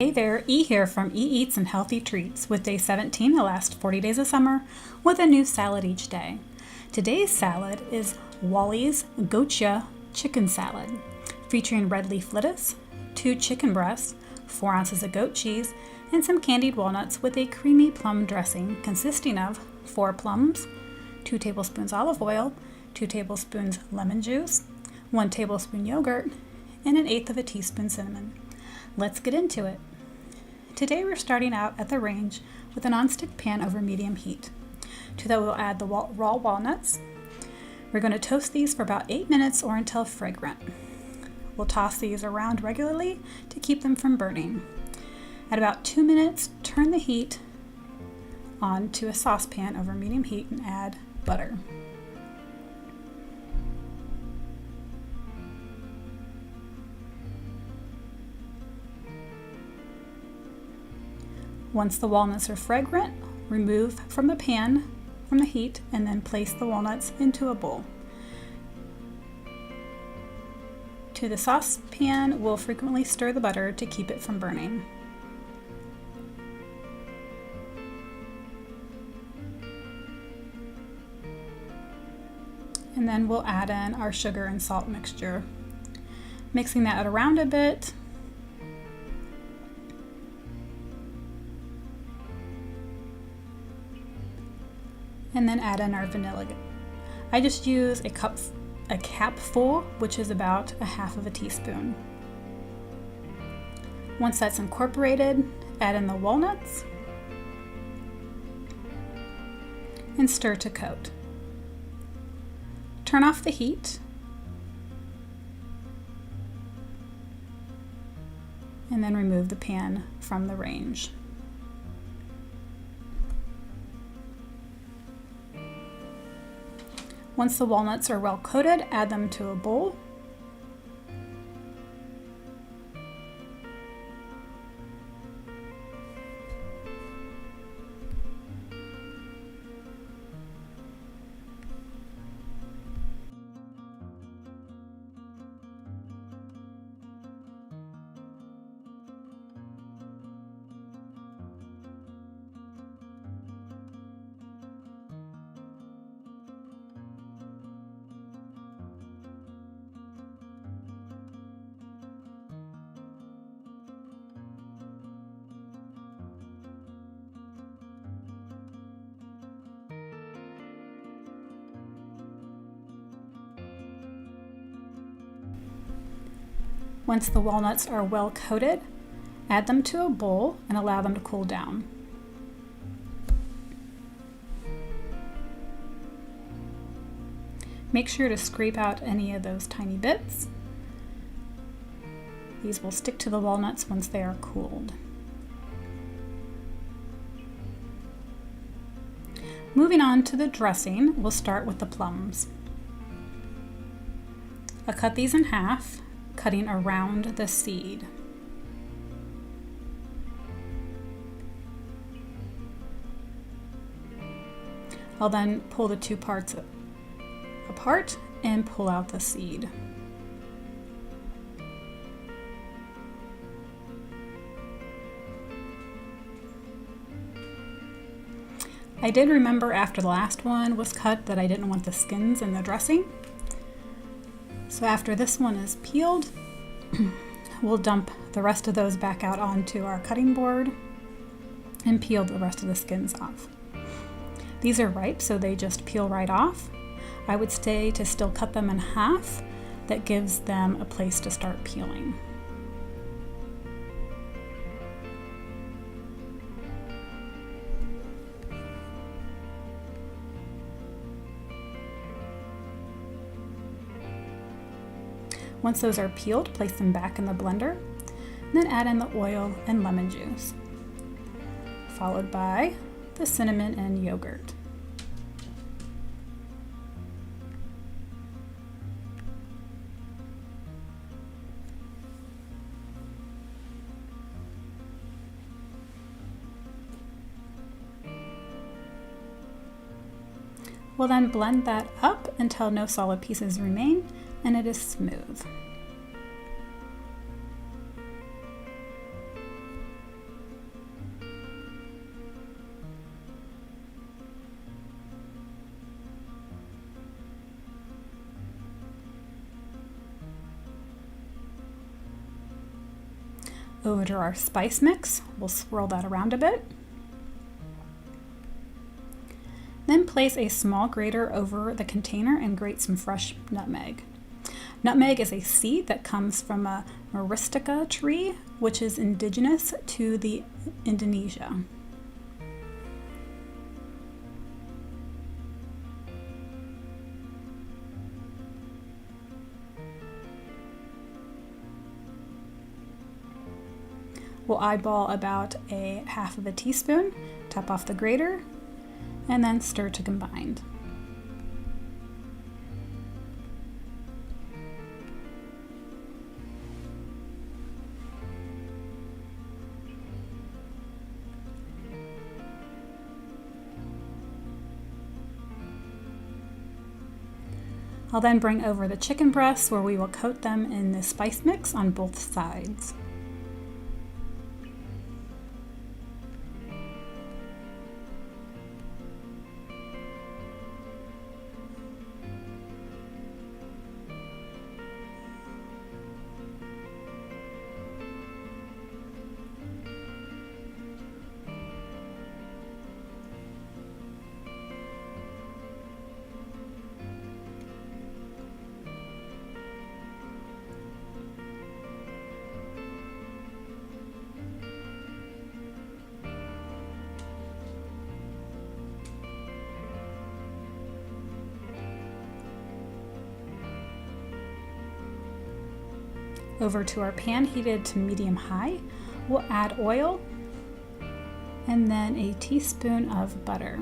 Hey there, E here from eEats and Healthy Treats with day 17, the last 40 days of summer, with a new salad each day. Today's salad is Wallie's Goatcha chicken salad, featuring red leaf lettuce, 2 chicken breasts, 4 ounces of goat cheese, and some candied walnuts with a creamy plum dressing consisting of 4 plums, 2 tablespoons olive oil, 2 tablespoons lemon juice, 1 tablespoon yogurt, and 1/8 teaspoon cinnamon. Let's get into it. Today we're starting out at the range with a nonstick pan over medium heat. To that we'll add the raw walnuts. We're going to toast these for about 8 minutes or until fragrant. We'll toss these around regularly to keep them from burning. At about 2 minutes, turn the heat on to a saucepan over medium heat and add butter. Once the walnuts are fragrant, remove from the pan from the heat and then place the walnuts into a bowl. To the saucepan, we'll frequently stir the butter to keep it from burning. And then we'll add in our sugar and salt mixture. Mixing that around a bit. And then add in our vanilla. I just use a cap full, which is about 1/2 teaspoon. Once that's incorporated, add in the walnuts and stir to coat. Turn off the heat and then remove the pan from the range. Once the walnuts are well coated, add them to a bowl. Once the walnuts are well coated, add them to a bowl and allow them to cool down. Make sure to scrape out any of those tiny bits. These will stick to the walnuts once they are cooled. Moving on to the dressing, we'll start with the plums. I'll cut these in half, cutting around the seed. I'll then pull the 2 parts apart and pull out the seed. I did remember after the last one was cut that I didn't want the skins in the dressing. So after this one is peeled, we'll dump the rest of those back out onto our cutting board and peel the rest of the skins off. These are ripe, so they just peel right off. I would say to still cut them in half. That gives them a place to start peeling. Once those are peeled, place them back in the blender, and then add in the oil and lemon juice, followed by the cinnamon and yogurt. We'll then blend that up until no solid pieces remain and it is smooth. Over to our spice mix, we'll swirl that around a bit. Then place a small grater over the container and grate some fresh nutmeg. Nutmeg is a seed that comes from a myristica tree, which is indigenous to the Indonesia. We'll eyeball about a half of a teaspoon, top off the grater, and then stir to combine. I'll then bring over the chicken breasts where we will coat them in the spice mix on both sides. Over to our pan heated to medium-high, we'll add oil and then a teaspoon of butter.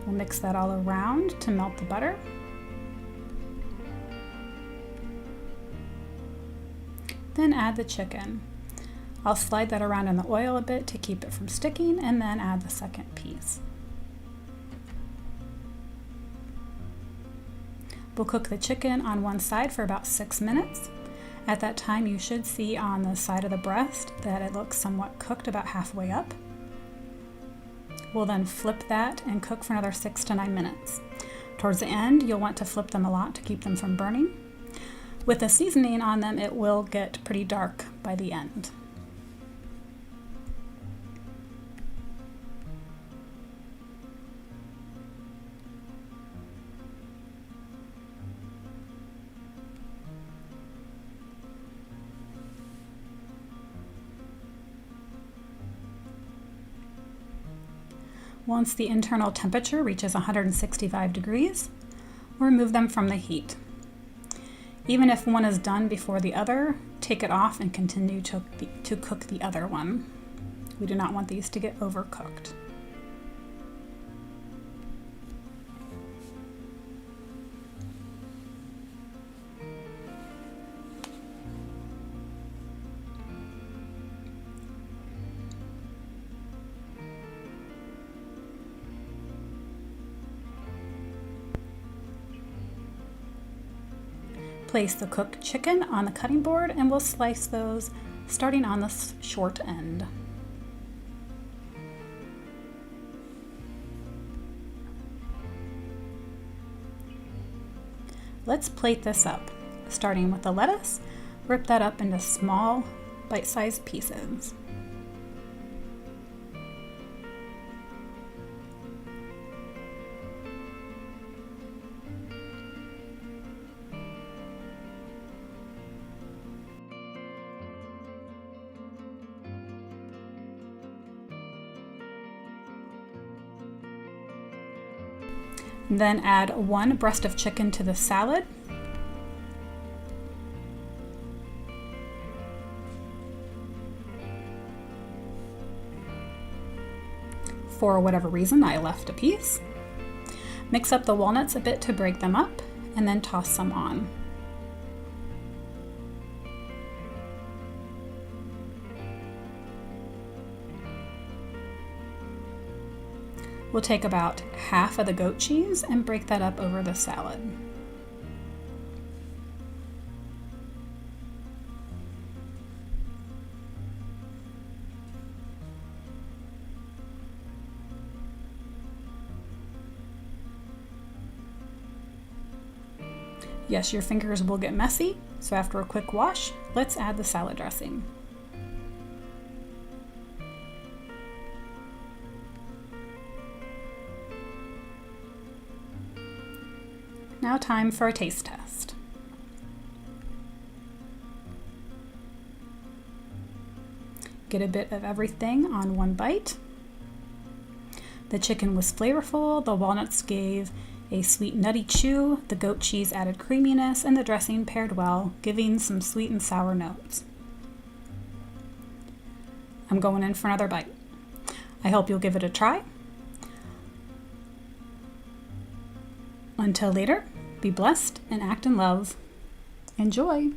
We'll mix that all around to melt the butter. Then add the chicken. I'll slide that around in the oil a bit to keep it from sticking, and then add the second piece. We'll cook the chicken on one side for about 6 minutes. At that time, you should see on the side of the breast that it looks somewhat cooked, about halfway up. We'll then flip that and cook for another 6 to 9 minutes. Towards the end, you'll want to flip them a lot to keep them from burning. With the seasoning on them, it will get pretty dark by the end. Once the internal temperature reaches 165 degrees, we'll remove them from the heat. Even if one is done before the other, take it off and continue to cook the other one. We do not want these to get overcooked. Place the cooked chicken on the cutting board and we'll slice those starting on the short end. Let's plate this up. Starting with the lettuce, rip that up into small bite-sized pieces. Then add 1 breast of chicken to the salad. For whatever reason, I left a piece. Mix up the walnuts a bit to break them up, and then toss some on. We'll take about half of the goat cheese and break that up over the salad. Yes, your fingers will get messy, so after a quick wash, let's add the salad dressing. Now time for a taste test. Get a bit of everything on one bite. The chicken was flavorful, the walnuts gave a sweet nutty chew, the goat cheese added creaminess, and the dressing paired well, giving some sweet and sour notes. I'm going in for another bite. I hope you'll give it a try. Until later, be blessed and act in love. Enjoy!